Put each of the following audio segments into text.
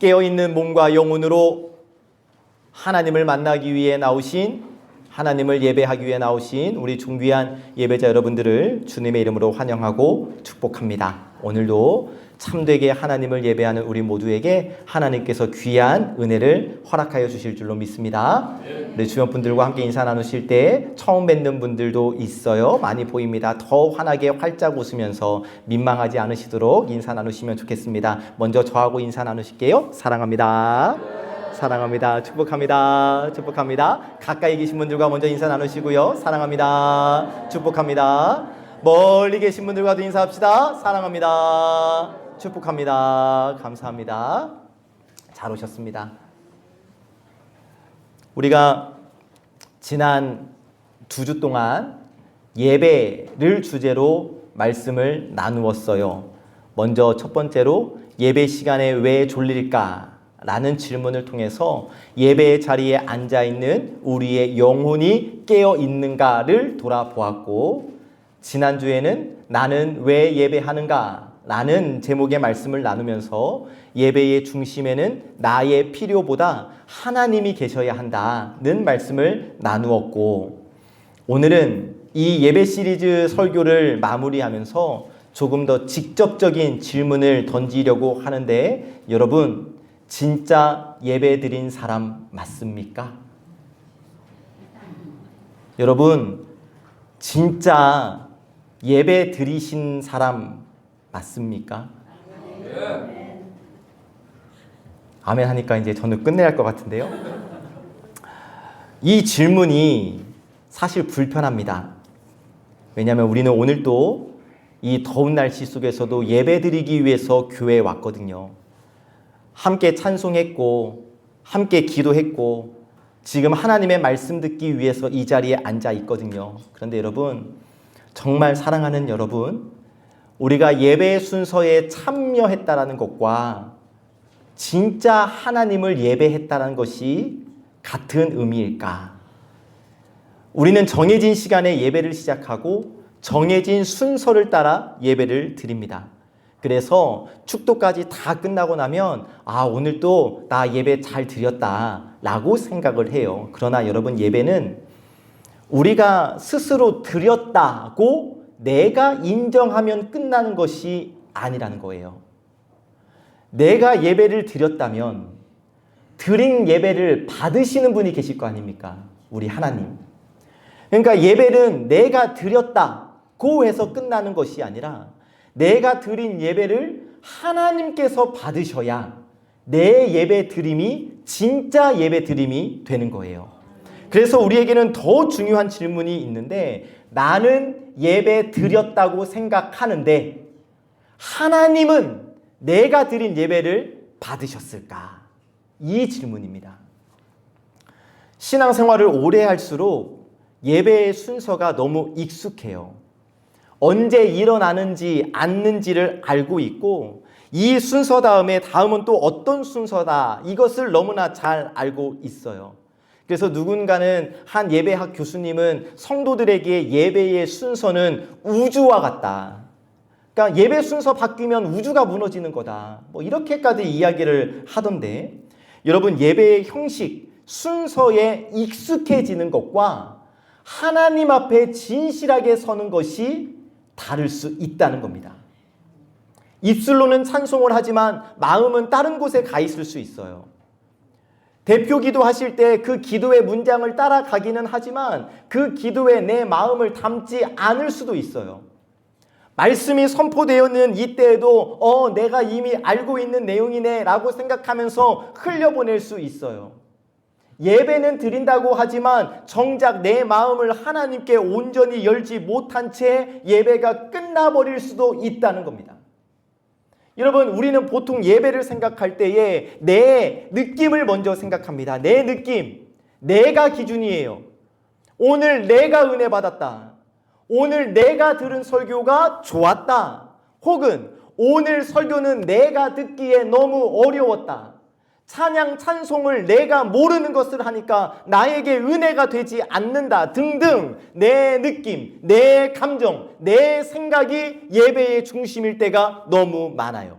깨어있는 몸과 영혼으로 하나님을 만나기 위해 나오신, 하나님을 예배하기 위해 나오신 우리 존귀한 예배자 여러분들을 주님의 이름으로 환영하고 축복합니다. 오늘도 참되게 하나님을 예배하는 우리 모두에게 하나님께서 귀한 은혜를 허락하여 주실 줄로 믿습니다. 우리 주변 분들과 함께 인사 나누실 때 처음 뵙는 분들도 있어요. 많이 보입니다. 더 환하게 활짝 웃으면서 민망하지 않으시도록 인사 나누시면 좋겠습니다. 먼저 저하고 인사 나누실게요. 사랑합니다. 사랑합니다. 축복합니다. 축복합니다. 가까이 계신 분들과 먼저 인사 나누시고요. 사랑합니다. 축복합니다. 멀리 계신 분들과도 인사합시다. 사랑합니다. 축복합니다. 감사합니다. 잘 오셨습니다. 우리가 지난 2주 동안 예배를 주제로 말씀을 나누었어요. 먼저 첫 번째로 예배 시간에 왜 졸릴까? 라는 질문을 통해서 예배의 자리에 앉아있는 우리의 영혼이 깨어 있는가를 돌아보았고, 지난주에는 나는 왜 예배하는가? 라는 제목의 말씀을 나누면서 예배의 중심에는 나의 필요보다 하나님이 계셔야 한다는 말씀을 나누었고, 오늘은 이 예배 시리즈 설교를 마무리하면서 조금 더 직접적인 질문을 던지려고 하는데, 여러분, 진짜 예배 드린 사람 맞습니까? 여러분, 진짜 예배 드리신 사람 맞습니까? 아멘 하니까 이제 저는 끝내야 할 것 같은데요. 이 질문이 사실 불편합니다. 왜냐하면 우리는 오늘 또 이 더운 날씨 속에서도 예배 드리기 위해서 교회에 왔거든요. 함께 찬송했고 함께 기도했고 지금 하나님의 말씀 듣기 위해서 이 자리에 앉아 있거든요. 그런데 여러분, 정말 사랑하는 여러분, 우리가 예배 순서에 참여했다라는 것과 진짜 하나님을 예배했다라는 것이 같은 의미일까? 우리는 정해진 시간에 예배를 시작하고 정해진 순서를 따라 예배를 드립니다. 그래서 축도까지 다 끝나고 나면 오늘 또 나 예배 잘 드렸다 라고 생각을 해요. 그러나 여러분, 예배는 우리가 스스로 드렸다고 내가 인정하면 끝나는 것이 아니라는 거예요. 내가 예배를 드렸다면 드린 예배를 받으시는 분이 계실 거 아닙니까? 우리 하나님. 그러니까 예배는 내가 드렸다고 해서 끝나는 것이 아니라 내가 드린 예배를 하나님께서 받으셔야 내 예배 드림이 진짜 예배 드림이 되는 거예요. 그래서 우리에게는 더 중요한 질문이 있는데, 나는 예배 드렸다고 생각하는데 하나님은 내가 드린 예배를 받으셨을까? 이 질문입니다. 신앙생활을 오래 할수록 예배의 순서가 너무 익숙해요. 언제 일어나는지 않는지를 알고 있고, 이 순서 다음은 또 어떤 순서다, 이것을 너무나 잘 알고 있어요. 그래서 누군가는, 한 예배학 교수님은 성도들에게 예배의 순서는 우주와 같다. 그러니까 예배 순서 바뀌면 우주가 무너지는 거다. 이렇게까지 이야기를 하던데, 여러분, 예배의 형식, 순서에 익숙해지는 것과 하나님 앞에 진실하게 서는 것이 다를 수 있다는 겁니다. 입술로는 찬송을 하지만 마음은 다른 곳에 가 있을 수 있어요. 대표 기도하실 때 그 기도의 문장을 따라가기는 하지만 그 기도에 내 마음을 담지 않을 수도 있어요. 말씀이 선포되었는 이때에도 내가 이미 알고 있는 내용이네 라고 생각하면서 흘려보낼 수 있어요. 예배는 드린다고 하지만 정작 내 마음을 하나님께 온전히 열지 못한 채 예배가 끝나버릴 수도 있다는 겁니다. 여러분, 우리는 보통 예배를 생각할 때에 내 느낌을 먼저 생각합니다. 내 느낌, 내가 기준이에요. 오늘 내가 은혜 받았다. 오늘 내가 들은 설교가 좋았다. 혹은 오늘 설교는 내가 듣기에 너무 어려웠다. 찬양, 찬송을 내가 모르는 것을 하니까 나에게 은혜가 되지 않는다 등등, 내 느낌, 내 감정, 내 생각이 예배의 중심일 때가 너무 많아요.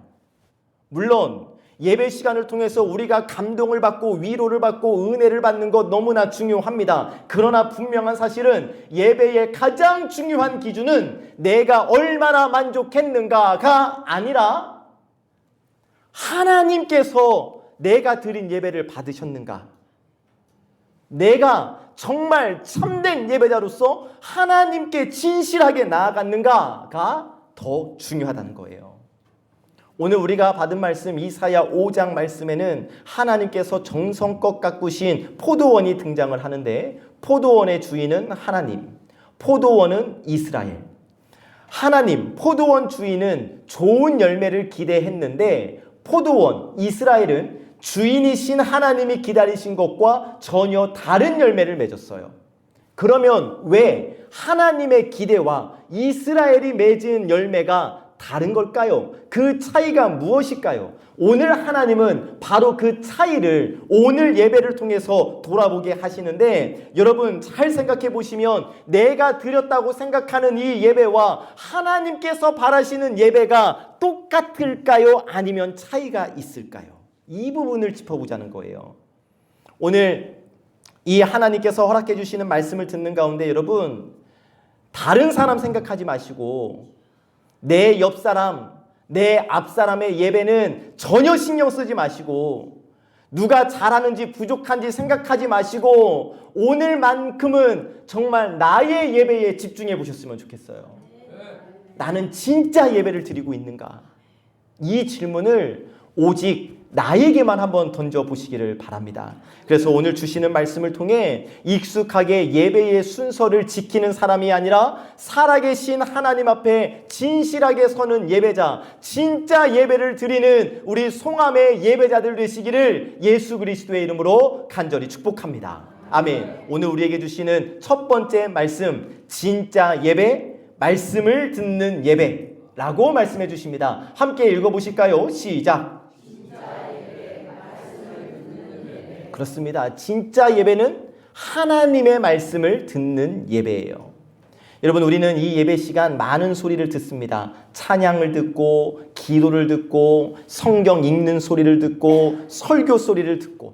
물론 예배 시간을 통해서 우리가 감동을 받고 위로를 받고 은혜를 받는 것 너무나 중요합니다. 그러나 분명한 사실은 예배의 가장 중요한 기준은 내가 얼마나 만족했는가가 아니라 하나님께서 내가 드린 예배를 받으셨는가, 내가 정말 참된 예배자로서 하나님께 진실하게 나아갔는가가 더 중요하다는 거예요. 오늘 우리가 받은 말씀 이사야 5장 말씀에는 하나님께서 정성껏 가꾸신 포도원이 등장을 하는데, 포도원의 주인은 하나님, 포도원은 이스라엘. 하나님, 포도원 주인은 좋은 열매를 기대했는데 포도원 이스라엘은 주인이신 하나님이 기다리신 것과 전혀 다른 열매를 맺었어요. 그러면 왜 하나님의 기대와 이스라엘이 맺은 열매가 다른 걸까요? 그 차이가 무엇일까요? 오늘 하나님은 바로 그 차이를 오늘 예배를 통해서 돌아보게 하시는데, 여러분 잘 생각해 보시면 내가 드렸다고 생각하는 이 예배와 하나님께서 바라시는 예배가 똑같을까요? 아니면 차이가 있을까요? 이 부분을 짚어보자는 거예요. 오늘 이 하나님께서 허락해 주시는 말씀을 듣는 가운데 여러분, 다른 사람 생각하지 마시고 내 옆 사람, 내 앞 사람의 예배는 전혀 신경 쓰지 마시고 누가 잘하는지 부족한지 생각하지 마시고 오늘만큼은 정말 나의 예배에 집중해 보셨으면 좋겠어요. 나는 진짜 예배를 드리고 있는가? 이 질문을 오직 나에게만 한번 던져보시기를 바랍니다. 그래서 오늘 주시는 말씀을 통해 익숙하게 예배의 순서를 지키는 사람이 아니라 살아계신 하나님 앞에 진실하게 서는 예배자, 진짜 예배를 드리는 우리 송암의 예배자들 되시기를 예수 그리스도의 이름으로 간절히 축복합니다. 아멘. 오늘 우리에게 주시는 첫 번째 말씀, 진짜 예배, 말씀을 듣는 예배라고 말씀해 주십니다. 함께 읽어보실까요? 시작. 그렇습니다. 진짜 예배는 하나님의 말씀을 듣는 예배예요. 여러분, 우리는 이 예배 시간 많은 소리를 듣습니다. 찬양을 듣고 기도를 듣고 성경 읽는 소리를 듣고 설교 소리를 듣고.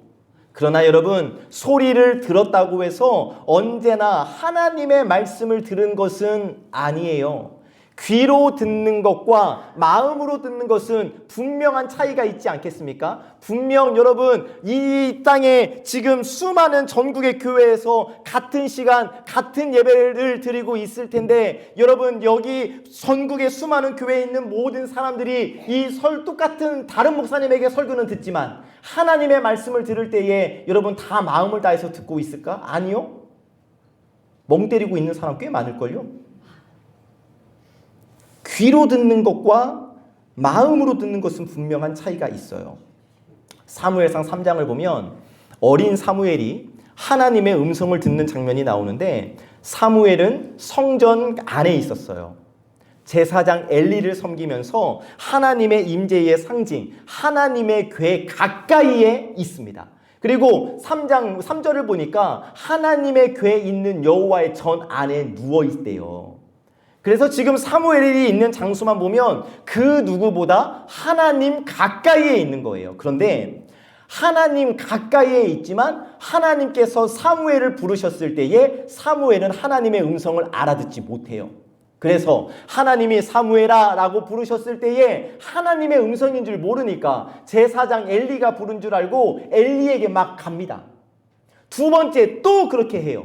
그러나 여러분, 소리를 들었다고 해서 언제나 하나님의 말씀을 들은 것은 아니에요. 귀로 듣는 것과 마음으로 듣는 것은 분명한 차이가 있지 않겠습니까? 분명 여러분, 이 땅에 지금 수많은 전국의 교회에서 같은 시간 같은 예배를 드리고 있을 텐데, 여러분 여기 전국의 수많은 교회에 있는 모든 사람들이 이 똑같은 다른 목사님에게 설교는 듣지만 하나님의 말씀을 들을 때에 여러분 다 마음을 다해서 듣고 있을까? 아니요. 멍 때리고 있는 사람 꽤 많을걸요? 귀로 듣는 것과 마음으로 듣는 것은 분명한 차이가 있어요. 사무엘상 3장을 보면 어린 사무엘이 하나님의 음성을 듣는 장면이 나오는데, 사무엘은 성전 안에 있었어요. 제사장 엘리를 섬기면서 하나님의 임재의 상징, 하나님의 궤 가까이에 있습니다. 그리고 3절을 보니까 하나님의 궤 있는 여호와의 전 안에 누워 있대요. 그래서 지금 사무엘이 있는 장소만 보면 그 누구보다 하나님 가까이에 있는 거예요. 그런데 하나님 가까이에 있지만 하나님께서 사무엘을 부르셨을 때에 사무엘은 하나님의 음성을 알아듣지 못해요. 그래서 하나님이 사무엘아 라고 부르셨을 때에 하나님의 음성인 줄 모르니까 제사장 엘리가 부른 줄 알고 엘리에게 막 갑니다. 두 번째 또 그렇게 해요.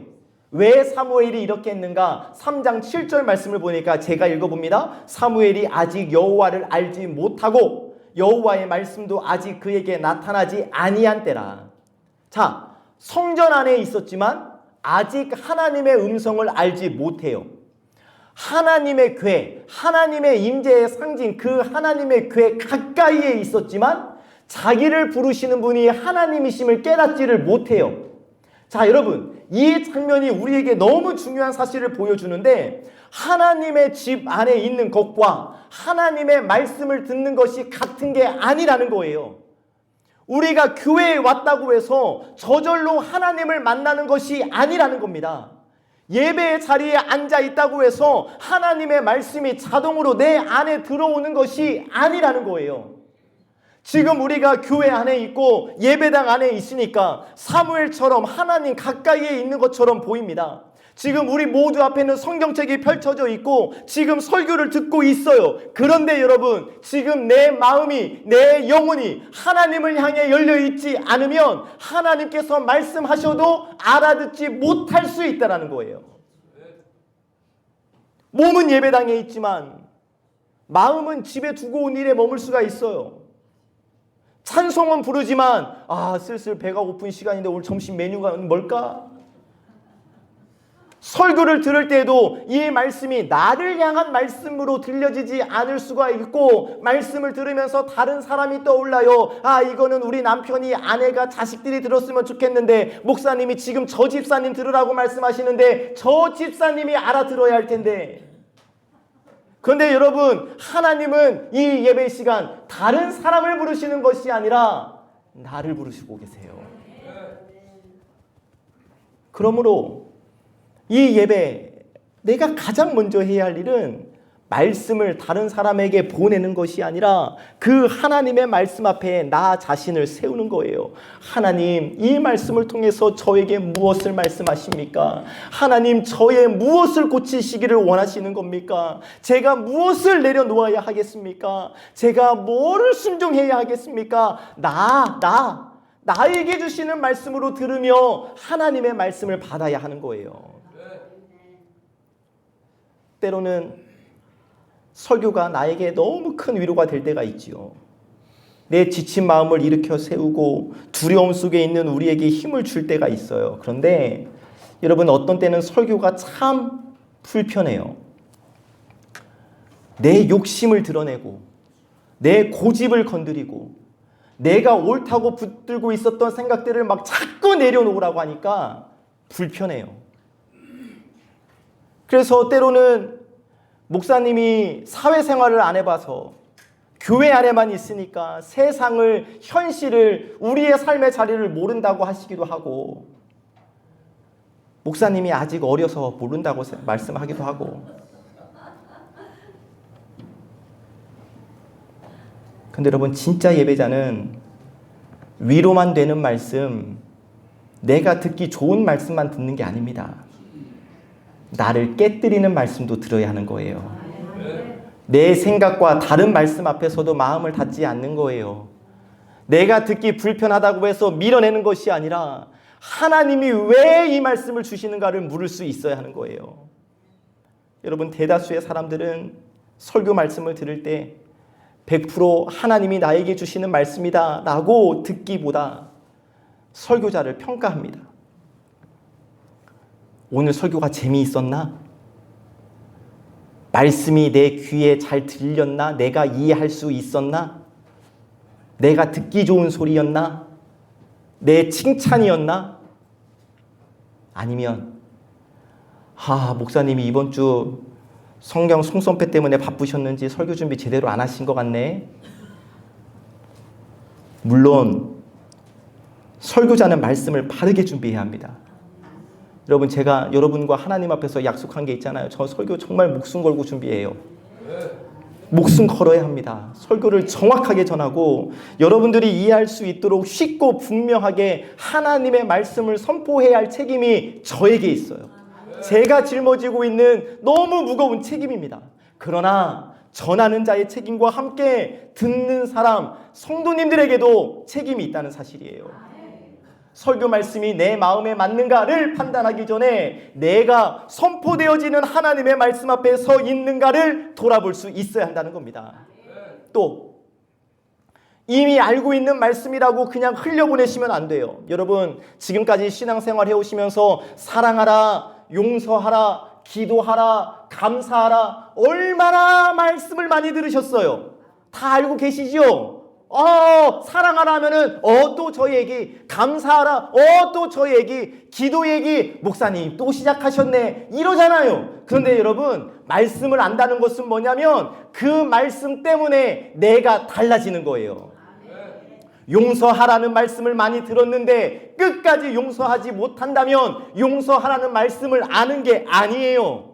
왜 사무엘이 이렇게 했는가? 3장 7절 말씀을 보니까 제가 읽어봅니다. 사무엘이 아직 여호와를 알지 못하고 여호와의 말씀도 아직 그에게 나타나지 아니한 때라. 자, 성전 안에 있었지만 아직 하나님의 음성을 알지 못해요. 하나님의 궤, 하나님의 임재의 상징, 그 하나님의 궤 가까이에 있었지만 자기를 부르시는 분이 하나님이심을 깨닫지를 못해요. 자, 여러분, 이 장면이 우리에게 너무 중요한 사실을 보여주는데, 하나님의 집 안에 있는 것과 하나님의 말씀을 듣는 것이 같은 게 아니라는 거예요. 우리가 교회에 왔다고 해서 저절로 하나님을 만나는 것이 아니라는 겁니다. 예배의 자리에 앉아 있다고 해서 하나님의 말씀이 자동으로 내 안에 들어오는 것이 아니라는 거예요. 지금 우리가 교회 안에 있고 예배당 안에 있으니까 사무엘처럼 하나님 가까이에 있는 것처럼 보입니다. 지금 우리 모두 앞에는 성경책이 펼쳐져 있고 지금 설교를 듣고 있어요. 그런데 여러분, 지금 내 마음이, 내 영혼이 하나님을 향해 열려 있지 않으면 하나님께서 말씀하셔도 알아듣지 못할 수 있다는 거예요. 몸은 예배당에 있지만 마음은 집에 두고 온 일에 머물 수가 있어요. 찬송은 부르지만 슬슬 배가 고픈 시간인데 오늘 점심 메뉴가 뭘까? 설교를 들을 때에도 이 말씀이 나를 향한 말씀으로 들려지지 않을 수가 있고, 말씀을 들으면서 다른 사람이 떠올라요. 이거는 우리 남편이, 아내가, 자식들이 들었으면 좋겠는데 목사님이 지금 저 집사님 들으라고 말씀하시는데 저 집사님이 알아들어야 할 텐데. 그런데 여러분, 하나님은 이 예배 시간 다른 사람을 부르시는 것이 아니라 나를 부르시고 계세요. 그러므로 이 예배, 내가 가장 먼저 해야 할 일은 말씀을 다른 사람에게 보내는 것이 아니라 그 하나님의 말씀 앞에 나 자신을 세우는 거예요. 하나님, 이 말씀을 통해서 저에게 무엇을 말씀하십니까? 하나님, 저의 무엇을 고치시기를 원하시는 겁니까? 제가 무엇을 내려놓아야 하겠습니까? 제가 뭐를 순종해야 하겠습니까? 나에게 주시는 말씀으로 들으며 하나님의 말씀을 받아야 하는 거예요. 때로는 설교가 나에게 너무 큰 위로가 될 때가 있지요. 내 지친 마음을 일으켜 세우고 두려움 속에 있는 우리에게 힘을 줄 때가 있어요. 그런데 여러분, 어떤 때는 설교가 참 불편해요. 내 욕심을 드러내고 내 고집을 건드리고 내가 옳다고 붙들고 있었던 생각들을 막 자꾸 내려놓으라고 하니까 불편해요. 그래서 때로는 목사님이 사회생활을 안 해봐서 교회 안에만 있으니까 세상을, 현실을, 우리의 삶의 자리를 모른다고 하시기도 하고, 목사님이 아직 어려서 모른다고 말씀하기도 하고. 근데 여러분, 진짜 예배자는 위로만 되는 말씀, 내가 듣기 좋은 말씀만 듣는 게 아닙니다. 나를 깨뜨리는 말씀도 들어야 하는 거예요. 내 생각과 다른 말씀 앞에서도 마음을 닫지 않는 거예요. 내가 듣기 불편하다고 해서 밀어내는 것이 아니라 하나님이 왜 이 말씀을 주시는가를 물을 수 있어야 하는 거예요. 여러분, 대다수의 사람들은 설교 말씀을 들을 때 100% 하나님이 나에게 주시는 말씀이다 라고 듣기보다 설교자를 평가합니다. 오늘 설교가 재미있었나? 말씀이 내 귀에 잘 들렸나? 내가 이해할 수 있었나? 내가 듣기 좋은 소리였나? 내 칭찬이었나? 아니면 목사님이 이번 주 성경 송선패 때문에 바쁘셨는지 설교 준비 제대로 안 하신 것 같네. 물론 설교자는 말씀을 바르게 준비해야 합니다. 여러분, 제가 여러분과 하나님 앞에서 약속한 게 있잖아요. 저 설교 정말 목숨 걸고 준비해요. 목숨 걸어야 합니다. 설교를 정확하게 전하고 여러분들이 이해할 수 있도록 쉽고 분명하게 하나님의 말씀을 선포해야 할 책임이 저에게 있어요. 제가 짊어지고 있는 너무 무거운 책임입니다. 그러나 전하는 자의 책임과 함께 듣는 사람, 성도님들에게도 책임이 있다는 사실이에요. 설교 말씀이 내 마음에 맞는가를 판단하기 전에 내가 선포되어지는 하나님의 말씀 앞에 서 있는가를 돌아볼 수 있어야 한다는 겁니다. 또 이미 알고 있는 말씀이라고 그냥 흘려보내시면 안 돼요. 여러분, 지금까지 신앙생활 해오시면서 사랑하라, 용서하라, 기도하라, 감사하라, 얼마나 말씀을 많이 들으셨어요. 다 알고 계시죠? 사랑하라 하면은 또 저 얘기, 감사하라 또 저 얘기, 기도 얘기, 목사님 또 시작하셨네 이러잖아요. 그런데 여러분, 말씀을 안다는 것은 뭐냐면 그 말씀 때문에 내가 달라지는 거예요. 용서하라는 말씀을 많이 들었는데 끝까지 용서하지 못한다면 용서하라는 말씀을 아는 게 아니에요.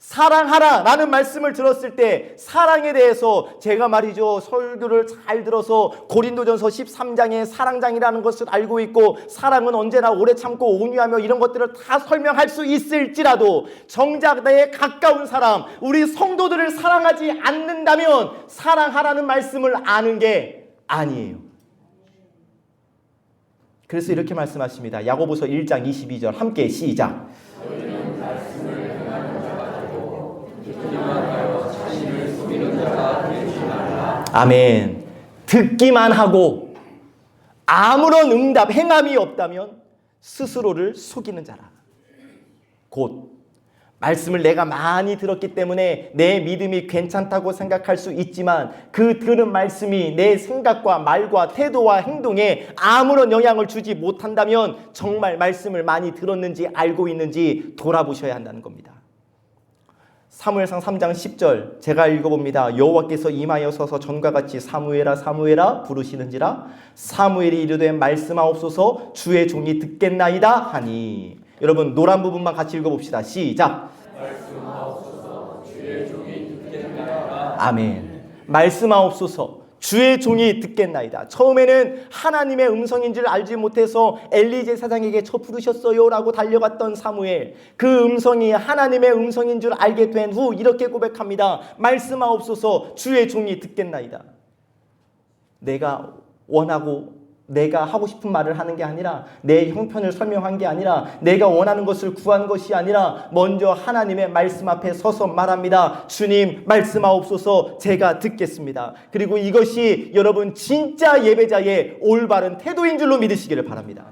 사랑하라 라는 말씀을 들었을 때 사랑에 대해서 제가 말이죠, 설교를 잘 들어서 고린도전서 13장의 사랑장이라는 것을 알고 있고, 사랑은 언제나 오래 참고 온유하며 이런 것들을 다 설명할 수 있을지라도 정작 나의 가까운 사람, 우리 성도들을 사랑하지 않는다면 사랑하라는 말씀을 아는 게 아니에요. 그래서 이렇게 말씀하십니다. 야고보서 1장 22절 함께 시작. 아멘. 듣기만 하고 아무런 응답, 행함이 없다면 스스로를 속이는 자라. 곧 말씀을 내가 많이 들었기 때문에 내 믿음이 괜찮다고 생각할 수 있지만 그 들은 말씀이 내 생각과 말과 태도와 행동에 아무런 영향을 주지 못한다면 정말 말씀을 많이 들었는지 알고 있는지 돌아보셔야 한다는 겁니다. 사무엘상 3장 10절 제가 읽어봅니다. 여호와께서 임하여 서서 전과 같이 사무엘아 사무엘아 부르시는지라 사무엘이 이르되 말씀하옵소서 주의 종이 듣겠나이다 하니. 여러분 노란 부분만 같이 읽어봅시다. 시작. 말씀하옵소서 주의 종이 듣겠나이다. 아멘. 말씀하옵소서 주의 종이 듣겠나이다. 처음에는 하나님의 음성인 줄 알지 못해서 엘리 제사장에게 저 부르셨어요 라고 달려갔던 사무엘, 그 음성이 하나님의 음성인 줄 알게 된 후 이렇게 고백합니다. 말씀하옵소서 주의 종이 듣겠나이다. 내가 원하고 내가 하고 싶은 말을 하는 게 아니라, 내 형편을 설명한 게 아니라, 내가 원하는 것을 구한 것이 아니라 먼저 하나님의 말씀 앞에 서서 말합니다. 주님 말씀하옵소서 제가 듣겠습니다. 그리고 이것이 여러분 진짜 예배자의 올바른 태도인 줄로 믿으시기를 바랍니다.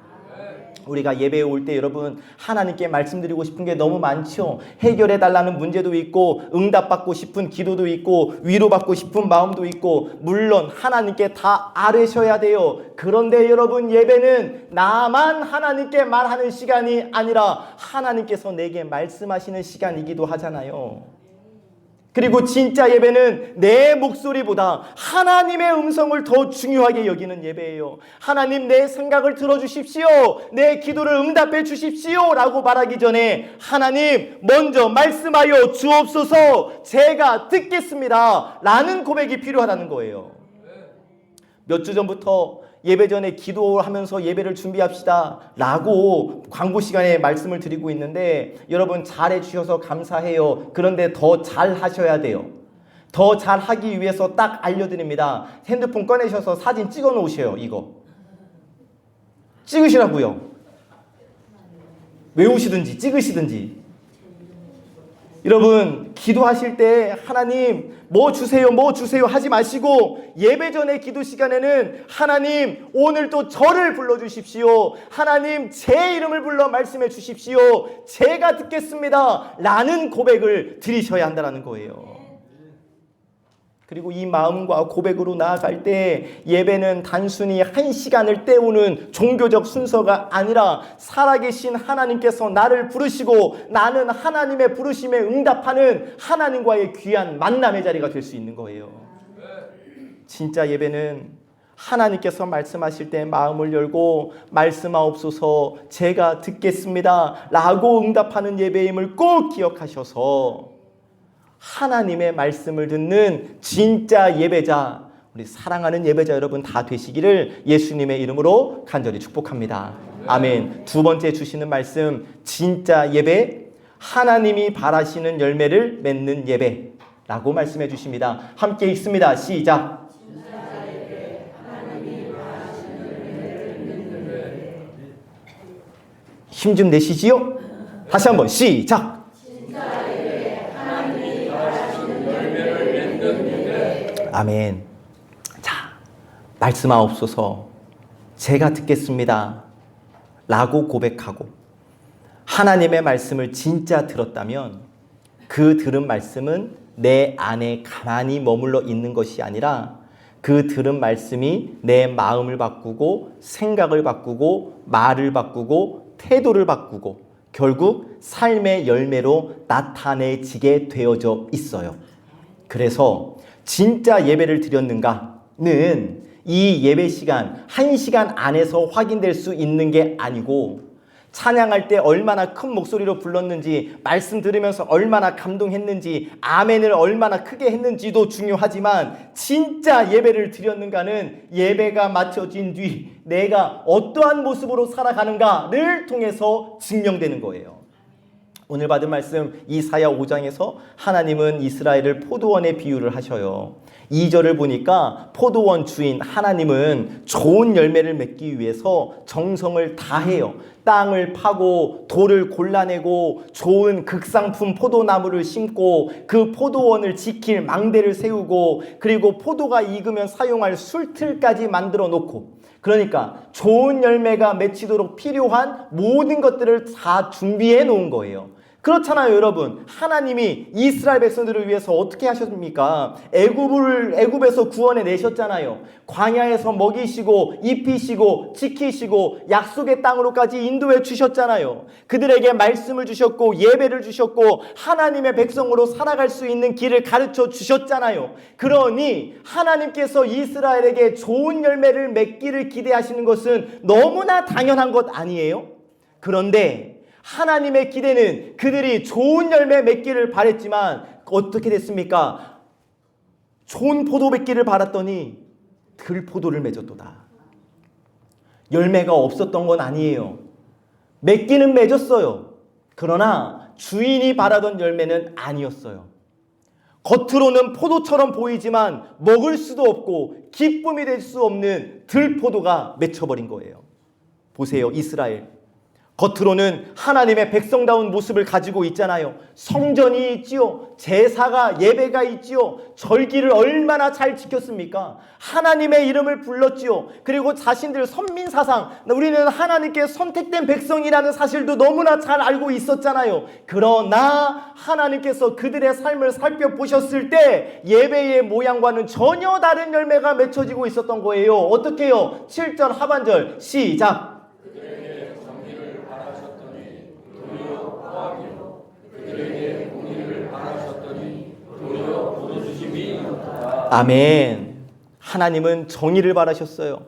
우리가 예배에 올 때 여러분 하나님께 말씀드리고 싶은 게 너무 많죠. 해결해 달라는 문제도 있고, 응답받고 싶은 기도도 있고, 위로받고 싶은 마음도 있고, 물론 하나님께 다 아뢰셔야 돼요. 그런데 여러분 예배는 나만 하나님께 말하는 시간이 아니라 하나님께서 내게 말씀하시는 시간이기도 하잖아요. 그리고 진짜 예배는 내 목소리보다 하나님의 음성을 더 중요하게 여기는 예배예요. 하나님 내 생각을 들어주십시오, 내 기도를 응답해 주십시오 라고 말하기 전에 하나님 먼저 말씀하여 주옵소서 제가 듣겠습니다 라는 고백이 필요하다는 거예요. 몇 주 전부터 예배 전에 기도하면서 예배를 준비합시다 라고 광고 시간에 말씀을 드리고 있는데 여러분 잘해 주셔서 감사해요. 그런데 더 잘 하셔야 돼요. 더 잘 하기 위해서 딱 알려드립니다. 핸드폰 꺼내셔서 사진 찍어 놓으세요. 이거 찍으시라고요. 외우시든지 찍으시든지. 여러분 기도하실 때 하나님 뭐 주세요 뭐 주세요 하지 마시고, 예배 전에 기도 시간에는 하나님 오늘 또 저를 불러주십시오, 하나님 제 이름을 불러 말씀해 주십시오, 제가 듣겠습니다 라는 고백을 드리셔야 한다는 거예요. 그리고 이 마음과 고백으로 나아갈 때 예배는 단순히 한 시간을 때우는 종교적 순서가 아니라 살아계신 하나님께서 나를 부르시고 나는 하나님의 부르심에 응답하는 하나님과의 귀한 만남의 자리가 될 수 있는 거예요. 진짜 예배는 하나님께서 말씀하실 때 마음을 열고 말씀하옵소서 제가 듣겠습니다 라고 응답하는 예배임을 꼭 기억하셔서 하나님의 말씀을 듣는 진짜 예배자, 우리 사랑하는 예배자 여러분 다 되시기를 예수님의 이름으로 간절히 축복합니다. 아멘. 두 번째 주시는 말씀, 진짜 예배, 하나님이 바라시는 열매를 맺는 예배라고 말씀해 주십니다. 함께 읽습니다. 시작. 힘 좀 내시지요? 다시 한번 시작. 아멘. 자, 말씀하옵소서 제가 듣겠습니다 라고 고백하고 하나님의 말씀을 진짜 들었다면 그 들은 말씀은 내 안에 가만히 머물러 있는 것이 아니라 그 들은 말씀이 내 마음을 바꾸고 생각을 바꾸고 말을 바꾸고 태도를 바꾸고 결국 삶의 열매로 나타내지게 되어져 있어요. 그래서 진짜 예배를 드렸는가는 이 예배 시간 1시간 안에서 확인될 수 있는 게 아니고 찬양할 때 얼마나 큰 목소리로 불렀는지, 말씀 들으면서 얼마나 감동했는지, 아멘을 얼마나 크게 했는지도 중요하지만 진짜 예배를 드렸는가는 예배가 마쳐진 뒤 내가 어떠한 모습으로 살아가는가를 통해서 증명되는 거예요. 오늘 받은 말씀 이사야 5장에서 하나님은 이스라엘을 포도원에 비유를 하셔요. 2절을 보니까 포도원 주인 하나님은 좋은 열매를 맺기 위해서 정성을 다해요. 땅을 파고 돌을 골라내고 좋은 극상품 포도나무를 심고 그 포도원을 지킬 망대를 세우고 그리고 포도가 익으면 사용할 술틀까지 만들어 놓고, 그러니까 좋은 열매가 맺히도록 필요한 모든 것들을 다 준비해 놓은 거예요. 그렇잖아요, 여러분. 하나님이 이스라엘 백성들을 위해서 어떻게 하셨습니까? 애굽에서 구원해 내셨잖아요. 광야에서 먹이시고 입히시고 지키시고 약속의 땅으로까지 인도해 주셨잖아요. 그들에게 말씀을 주셨고 예배를 주셨고 하나님의 백성으로 살아갈 수 있는 길을 가르쳐 주셨잖아요. 그러니 하나님께서 이스라엘에게 좋은 열매를 맺기를 기대하시는 것은 너무나 당연한 것 아니에요? 그런데 하나님의 기대는 그들이 좋은 열매 맺기를 바랬지만 어떻게 됐습니까? 좋은 포도 맺기를 바랐더니 들포도를 맺었도다. 열매가 없었던 건 아니에요. 맺기는 맺었어요. 그러나 주인이 바라던 열매는 아니었어요. 겉으로는 포도처럼 보이지만 먹을 수도 없고 기쁨이 될 수 없는 들포도가 맺혀버린 거예요. 보세요, 이스라엘. 겉으로는 하나님의 백성다운 모습을 가지고 있잖아요. 성전이 있지요. 제사가 예배가 있지요. 절기를 얼마나 잘 지켰습니까? 하나님의 이름을 불렀지요. 그리고 자신들 선민사상, 우리는 하나님께 선택된 백성이라는 사실도 너무나 잘 알고 있었잖아요. 그러나 하나님께서 그들의 삶을 살펴보셨을 때 예배의 모양과는 전혀 다른 열매가 맺혀지고 있었던 거예요. 어떻게요? 7절 하반절 시작. 아멘. 하나님은 정의를 바라셨어요.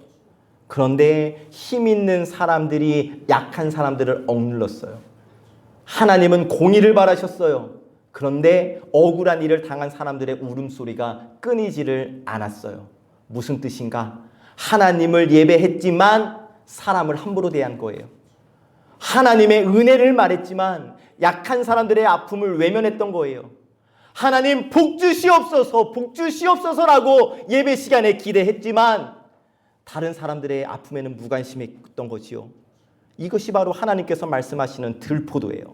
그런데 힘 있는 사람들이 약한 사람들을 억눌렀어요. 하나님은 공의를 바라셨어요. 그런데 억울한 일을 당한 사람들의 울음소리가 끊이지를 않았어요. 무슨 뜻인가? 하나님을 예배했지만 사람을 함부로 대한 거예요. 하나님의 은혜를 말했지만 약한 사람들의 아픔을 외면했던 거예요. 하나님 복 주시옵소서, 복 주시옵소서라고 예배 시간에 기대했지만 다른 사람들의 아픔에는 무관심했던 거지요. 이것이 바로 하나님께서 말씀하시는 들포도예요.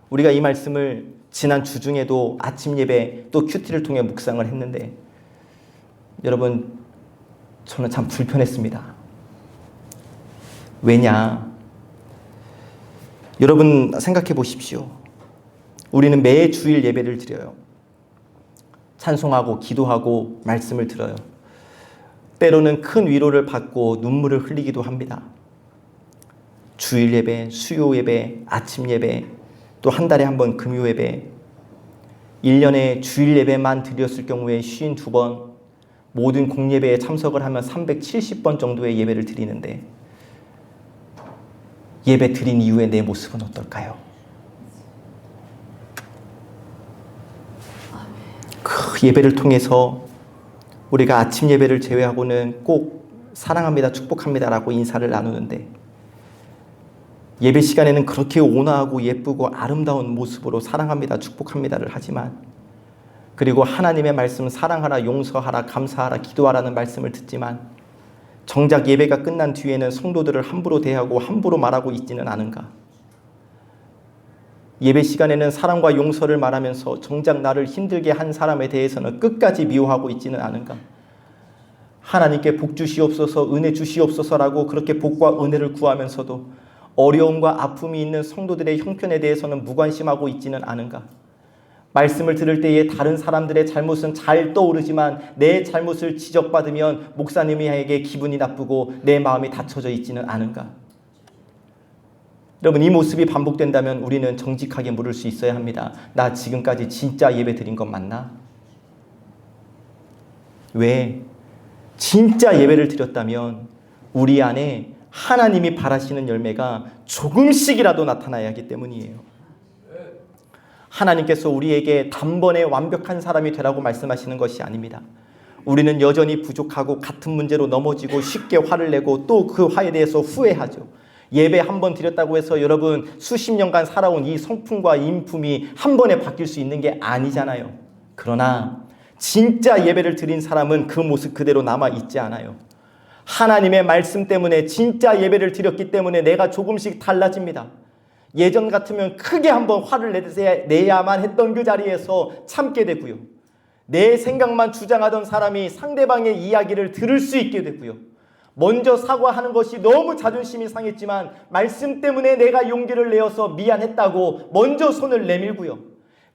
우리가 이 말씀을 지난 주중에도 아침 예배 또 큐티를 통해 묵상을 했는데 여러분, 저는 참 불편했습니다. 왜냐? 여러분 생각해 보십시오. 우리는 매 주일 예배를 드려요. 찬송하고 기도하고 말씀을 들어요. 때로는 큰 위로를 받고 눈물을 흘리기도 합니다. 주일 예배, 수요 예배, 아침 예배, 또 한 달에 한 번 금요 예배, 1년에 주일 예배만 드렸을 경우에 52번, 모든 공예배에 참석을 하면 370번 정도의 예배를 드리는데 예배 드린 이후에 내 모습은 어떨까요? 그 예배를 통해서 우리가 아침 예배를 제외하고는 꼭 사랑합니다, 축복합니다라고 인사를 나누는데 예배 시간에는 그렇게 온화하고 예쁘고 아름다운 모습으로 사랑합니다, 축복합니다를 하지만 그리고 하나님의 말씀 사랑하라, 용서하라, 감사하라, 기도하라는 말씀을 듣지만 정작 예배가 끝난 뒤에는 성도들을 함부로 대하고 함부로 말하고 있지는 않은가? 예배 시간에는 사랑과 용서를 말하면서 정작 나를 힘들게 한 사람에 대해서는 끝까지 미워하고 있지는 않은가? 하나님께 복 주시옵소서, 은혜 주시옵소서라고 그렇게 복과 은혜를 구하면서도 어려움과 아픔이 있는 성도들의 형편에 대해서는 무관심하고 있지는 않은가? 말씀을 들을 때에 다른 사람들의 잘못은 잘 떠오르지만 내 잘못을 지적받으면 목사님에게 기분이 나쁘고 내 마음이 닫혀져 있지는 않은가? 여러분, 이 모습이 반복된다면 우리는 정직하게 물을 수 있어야 합니다. 나 지금까지 진짜 예배 드린 것 맞나? 왜? 진짜 예배를 드렸다면 우리 안에 하나님이 바라시는 열매가 조금씩이라도 나타나야 하기 때문이에요. 하나님께서 우리에게 단번에 완벽한 사람이 되라고 말씀하시는 것이 아닙니다. 우리는 여전히 부족하고 같은 문제로 넘어지고 쉽게 화를 내고 또 그 화에 대해서 후회하죠. 예배 한 번 드렸다고 해서 여러분 수십 년간 살아온 이 성품과 인품이 한 번에 바뀔 수 있는 게 아니잖아요. 그러나 진짜 예배를 드린 사람은 그 모습 그대로 남아 있지 않아요. 하나님의 말씀 때문에 진짜 예배를 드렸기 때문에 내가 조금씩 달라집니다. 예전 같으면 크게 한번 화를 내야만 했던 그 자리에서 참게 되고요. 내 생각만 주장하던 사람이 상대방의 이야기를 들을 수 있게 되고요. 먼저 사과하는 것이 너무 자존심이 상했지만 말씀 때문에 내가 용기를 내어서 미안했다고 먼저 손을 내밀고요.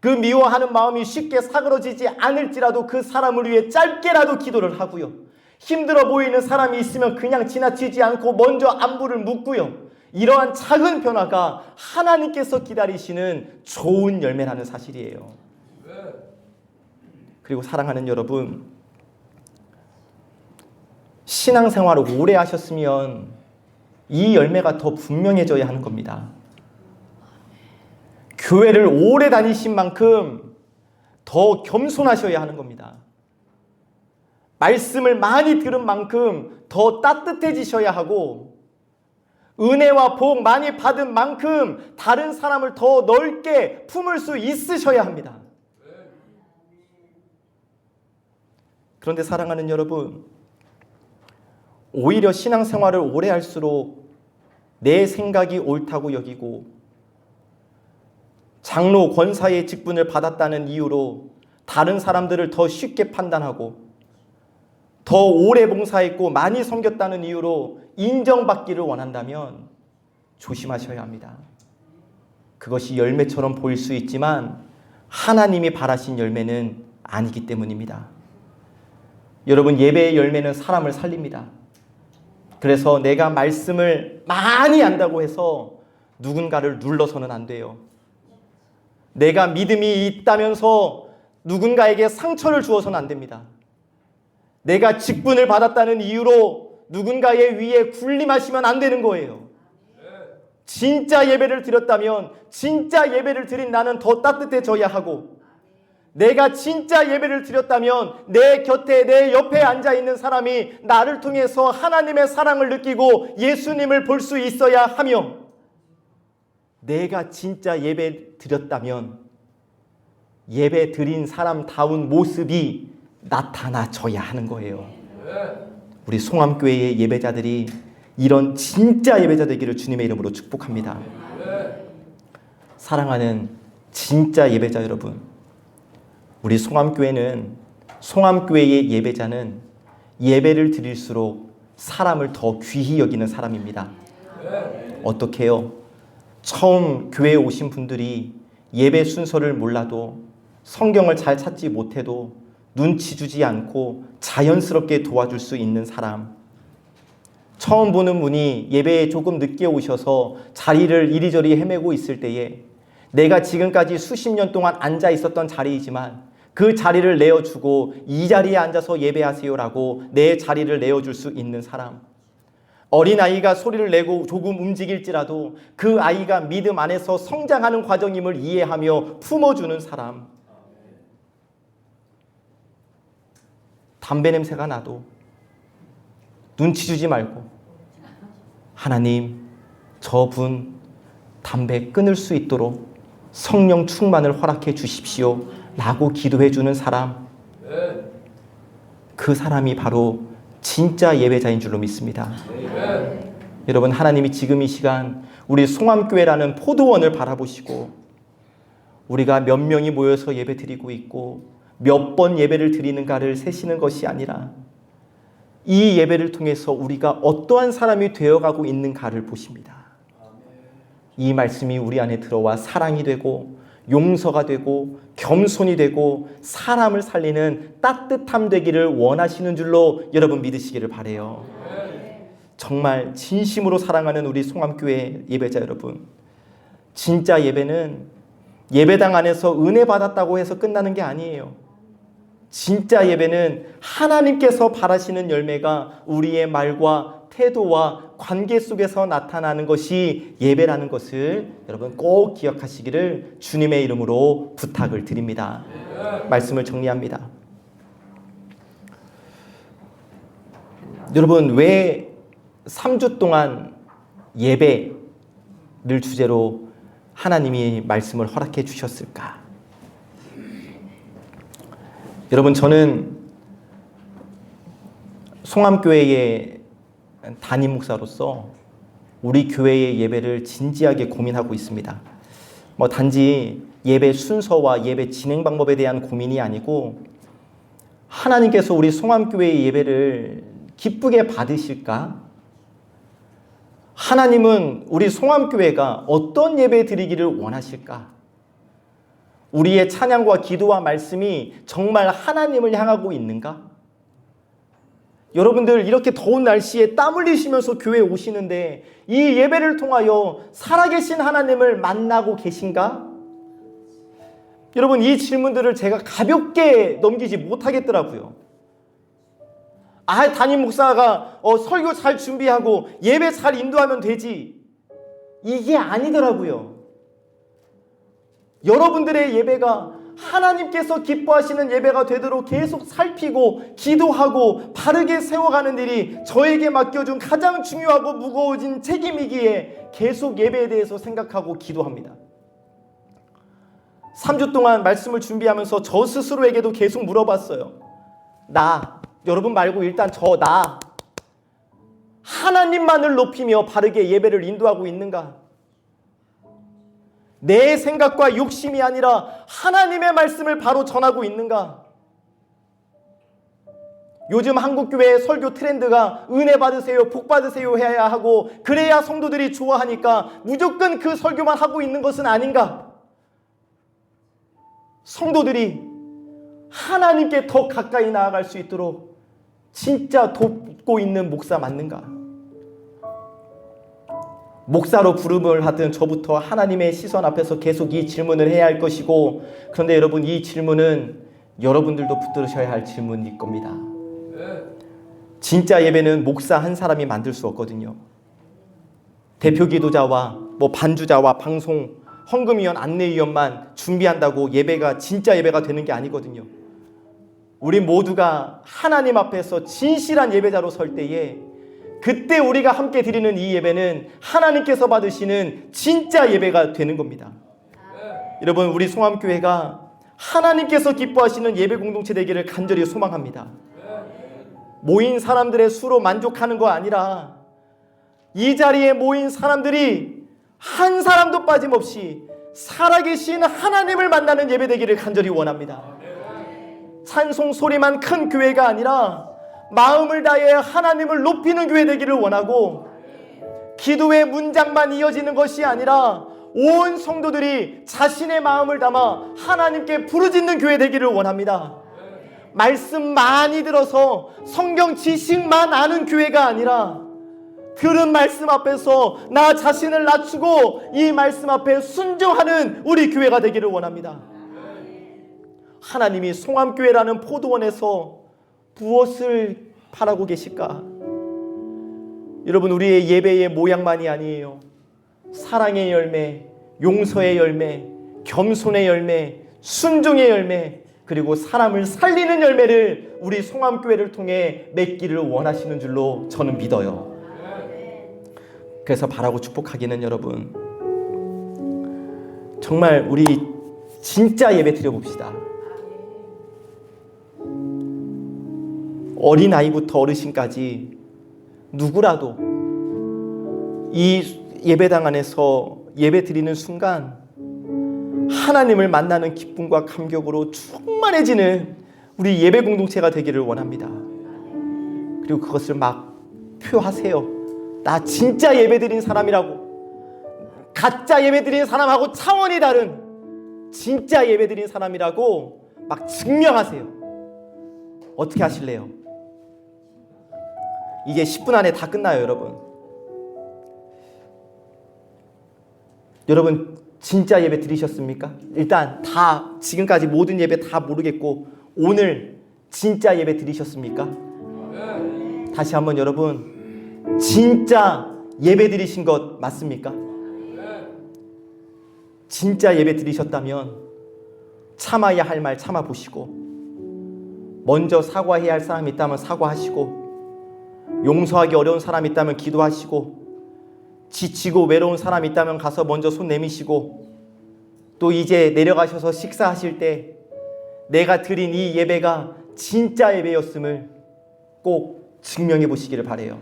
그 미워하는 마음이 쉽게 사그러지지 않을지라도 그 사람을 위해 짧게라도 기도를 하고요. 힘들어 보이는 사람이 있으면 그냥 지나치지 않고 먼저 안부를 묻고요. 이러한 작은 변화가 하나님께서 기다리시는 좋은 열매라는 사실이에요. 그리고 사랑하는 여러분, 신앙생활을 오래 하셨으면 이 열매가 더 분명해져야 하는 겁니다. 교회를 오래 다니신 만큼 더 겸손하셔야 하는 겁니다. 말씀을 많이 들은 만큼 더 따뜻해지셔야 하고, 은혜와 복 많이 받은 만큼 다른 사람을 더 넓게 품을 수 있으셔야 합니다. 그런데 사랑하는 여러분, 오히려 신앙생활을 오래 할수록 내 생각이 옳다고 여기고 장로 권사의 직분을 받았다는 이유로 다른 사람들을 더 쉽게 판단하고 더 오래 봉사했고 많이 섬겼다는 이유로 인정받기를 원한다면 조심하셔야 합니다. 그것이 열매처럼 보일 수 있지만 하나님이 바라신 열매는 아니기 때문입니다. 여러분, 예배의 열매는 사람을 살립니다. 그래서 내가 말씀을 많이 안다고 해서 누군가를 눌러서는 안 돼요. 내가 믿음이 있다면서 누군가에게 상처를 주어서는 안 됩니다. 내가 직분을 받았다는 이유로 누군가의 위에 군림하시면 안 되는 거예요. 진짜 예배를 드렸다면 진짜 예배를 드린 나는 더 따뜻해져야 하고, 내가 진짜 예배를 드렸다면 내 곁에 내 옆에 앉아있는 사람이 나를 통해서 하나님의 사랑을 느끼고 예수님을 볼 수 있어야 하며, 내가 진짜 예배 드렸다면 예배 드린 사람다운 모습이 나타나져야 하는 거예요. 우리 송암교회의 예배자들이 이런 진짜 예배자 되기를 주님의 이름으로 축복합니다. 사랑하는 진짜 예배자 여러분, 우리 송암교회의 예배자는 예배를 드릴수록 사람을 더 귀히 여기는 사람입니다. 어떻게 해요? 처음 교회에 오신 분들이 예배 순서를 몰라도, 성경을 잘 찾지 못해도 눈치 주지 않고 자연스럽게 도와줄 수 있는 사람, 처음 보는 분이 예배에 조금 늦게 오셔서 자리를 이리저리 헤매고 있을 때에 내가 지금까지 수십 년 동안 앉아 있었던 자리이지만 그 자리를 내어주고 이 자리에 앉아서 예배하세요라고 내 자리를 내어줄 수 있는 사람, 어린아이가 소리를 내고 조금 움직일지라도 그 아이가 믿음 안에서 성장하는 과정임을 이해하며 품어주는 사람, 담배 냄새가 나도 눈치 주지 말고 하나님, 저분 담배 끊을 수 있도록 성령 충만을 허락해 주십시오 라고 기도해 주는 사람, 그 사람이 바로 진짜 예배자인 줄로 믿습니다. 여러분, 하나님이 지금 이 시간 우리 송암교회라는 포도원을 바라보시고 우리가 몇 명이 모여서 예배 드리고 있고 몇 번 예배를 드리는가를 세시는 것이 아니라 이 예배를 통해서 우리가 어떠한 사람이 되어가고 있는가를 보십니다. 이 말씀이 우리 안에 들어와 사랑이 되고 용서가 되고 겸손이 되고 사람을 살리는 따뜻함 되기를 원하시는 줄로 여러분 믿으시기를 바라요. 정말 진심으로 사랑하는 우리 송암교회 예배자 여러분, 진짜 예배는 예배당 안에서 은혜 받았다고 해서 끝나는 게 아니에요. 진짜 예배는 하나님께서 바라시는 열매가 우리의 말과 태도와 관계 속에서 나타나는 것이 예배라는 것을 여러분 꼭 기억하시기를 주님의 이름으로 부탁을 드립니다. 말씀을 정리합니다. 여러분, 왜 3주 동안 예배를 주제로 하나님이 말씀을 허락해 주셨을까? 여러분, 저는 송암교회의 담임 목사로서 우리 교회의 예배를 진지하게 고민하고 있습니다. 단지 예배 순서와 예배 진행 방법에 대한 고민이 아니고 하나님께서 우리 송암교회의 예배를 기쁘게 받으실까? 하나님은 우리 송암교회가 어떤 예배 드리기를 원하실까? 우리의 찬양과 기도와 말씀이 정말 하나님을 향하고 있는가? 여러분들 이렇게 더운 날씨에 땀 흘리시면서 교회에 오시는데 이 예배를 통하여 살아계신 하나님을 만나고 계신가? 여러분, 이 질문들을 제가 가볍게 넘기지 못하겠더라고요. 담임 목사가 설교 잘 준비하고 예배 잘 인도하면 되지. 이게 아니더라고요. 여러분들의 예배가 하나님께서 기뻐하시는 예배가 되도록 계속 살피고 기도하고 바르게 세워가는 일이 저에게 맡겨준 가장 중요하고 무거워진 책임이기에 계속 예배에 대해서 생각하고 기도합니다. 3주 동안 말씀을 준비하면서 저 스스로에게도 계속 물어봤어요. 여러분 말고 일단 나 하나님만을 높이며 바르게 예배를 인도하고 있는가? 내 생각과 욕심이 아니라 하나님의 말씀을 바로 전하고 있는가? 요즘 한국교회의 설교 트렌드가 은혜 받으세요, 복 받으세요 해야 하고 그래야 성도들이 좋아하니까 무조건 그 설교만 하고 있는 것은 아닌가? 성도들이 하나님께 더 가까이 나아갈 수 있도록 진짜 돕고 있는 목사 맞는가? 목사로 부름을 하든 저부터 하나님의 시선 앞에서 계속 이 질문을 해야 할 것이고, 그런데 여러분, 이 질문은 여러분들도 붙들으셔야 할 질문일 겁니다. 진짜 예배는 목사 한 사람이 만들 수 없거든요. 대표 기도자와 반주자와 방송 헌금위원 안내위원만 준비한다고 예배가 진짜 예배가 되는 게 아니거든요. 우리 모두가 하나님 앞에서 진실한 예배자로 설 때에 그때 우리가 함께 드리는 이 예배는 하나님께서 받으시는 진짜 예배가 되는 겁니다. 여러분, 우리 송암교회가 하나님께서 기뻐하시는 예배 공동체 되기를 간절히 소망합니다. 모인 사람들의 수로 만족하는 거 아니라 이 자리에 모인 사람들이 한 사람도 빠짐없이 살아계신 하나님을 만나는 예배 되기를 간절히 원합니다. 찬송 소리만 큰 교회가 아니라 마음을 다해 하나님을 높이는 교회 되기를 원하고, 기도의 문장만 이어지는 것이 아니라 온 성도들이 자신의 마음을 담아 하나님께 부르짖는 교회 되기를 원합니다. 말씀 많이 들어서 성경 지식만 아는 교회가 아니라 들은 말씀 앞에서 나 자신을 낮추고 이 말씀 앞에 순종하는 우리 교회가 되기를 원합니다. 하나님이 송암교회라는 포도원에서 무엇을 바라고 계실까? 여러분, 우리의 예배의 모양만이 아니에요. 사랑의 열매, 용서의 열매, 겸손의 열매, 순종의 열매, 그리고 사람을 살리는 열매를 우리 송암교회를 통해 맺기를 원하시는 줄로 저는 믿어요. 그래서 바라고 축복하기는 여러분, 정말 우리 진짜 예배 드려봅시다. 어린아이부터 어르신까지 누구라도 이 예배당 안에서 예배 드리는 순간 하나님을 만나는 기쁨과 감격으로 충만해지는 우리 예배 공동체가 되기를 원합니다. 그리고 그것을 막 표하세요. 나 진짜 예배 드린 사람이라고. 가짜 예배 드린 사람하고 차원이 다른 진짜 예배 드린 사람이라고 막 증명하세요. 어떻게 하실래요? 이게 10분 안에 다 끝나요, 여러분. 여러분, 진짜 예배 드리셨습니까? 일단 다 지금까지 모든 예배 다 모르겠고 오늘 진짜 예배 드리셨습니까? 다시 한번 여러분, 진짜 예배 드리신 것 맞습니까? 진짜 예배 드리셨다면 참아야 할 말 참아보시고, 먼저 사과해야 할 사람이 있다면 사과하시고, 용서하기 어려운 사람이 있다면 기도하시고, 지치고 외로운 사람이 있다면 가서 먼저 손 내미시고, 또 이제 내려가셔서 식사하실 때 내가 드린 이 예배가 진짜 예배였음을 꼭 증명해 보시기를 바라요.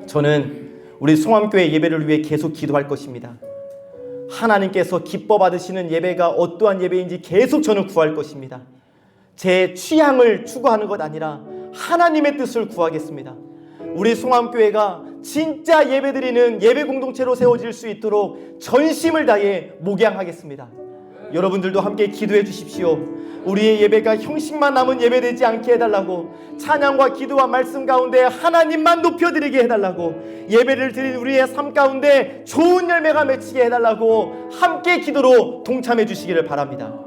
저는 우리 송암교회 예배를 위해 계속 기도할 것입니다. 하나님께서 기뻐 받으시는 예배가 어떠한 예배인지 계속 저는 구할 것입니다. 제 취향을 추구하는 것 아니라 하나님의 뜻을 구하겠습니다. 우리 송암교회가 진짜 예배드리는 예배 공동체로 세워질 수 있도록 전심을 다해 목양하겠습니다. 여러분들도 함께 기도해 주십시오. 우리의 예배가 형식만 남은 예배되지 않게 해달라고, 찬양과 기도와 말씀 가운데 하나님만 높여드리게 해달라고, 예배를 드린 우리의 삶 가운데 좋은 열매가 맺히게 해달라고 함께 기도로 동참해 주시기를 바랍니다.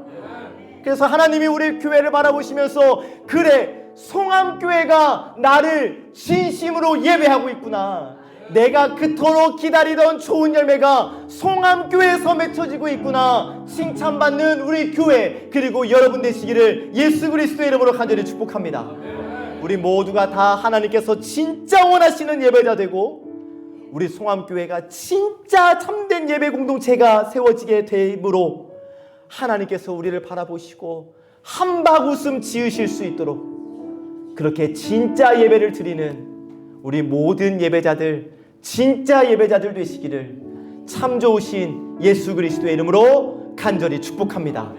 그래서 하나님이 우리 교회를 바라보시면서, 그래, 송암교회가 나를 진심으로 예배하고 있구나, 내가 그토록 기다리던 좋은 열매가 송암교회에서 맺혀지고 있구나, 칭찬받는 우리 교회, 그리고 여러분 되시기를 예수 그리스도의 이름으로 간절히 축복합니다. 우리 모두가 다 하나님께서 진짜 원하시는 예배자 되고, 우리 송암교회가 진짜 참된 예배 공동체가 세워지게 됨으로 하나님께서 우리를 바라보시고 한박 웃음 지으실 수 있도록, 그렇게 진짜 예배를 드리는 우리 모든 예배자들, 진짜 예배자들 되시기를 참 좋으신 예수 그리스도의 이름으로 간절히 축복합니다.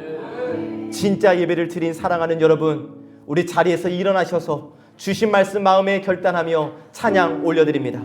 진짜 예배를 드린 사랑하는 여러분, 우리 자리에서 일어나셔서 주신 말씀 마음에 결단하며 찬양 올려드립니다.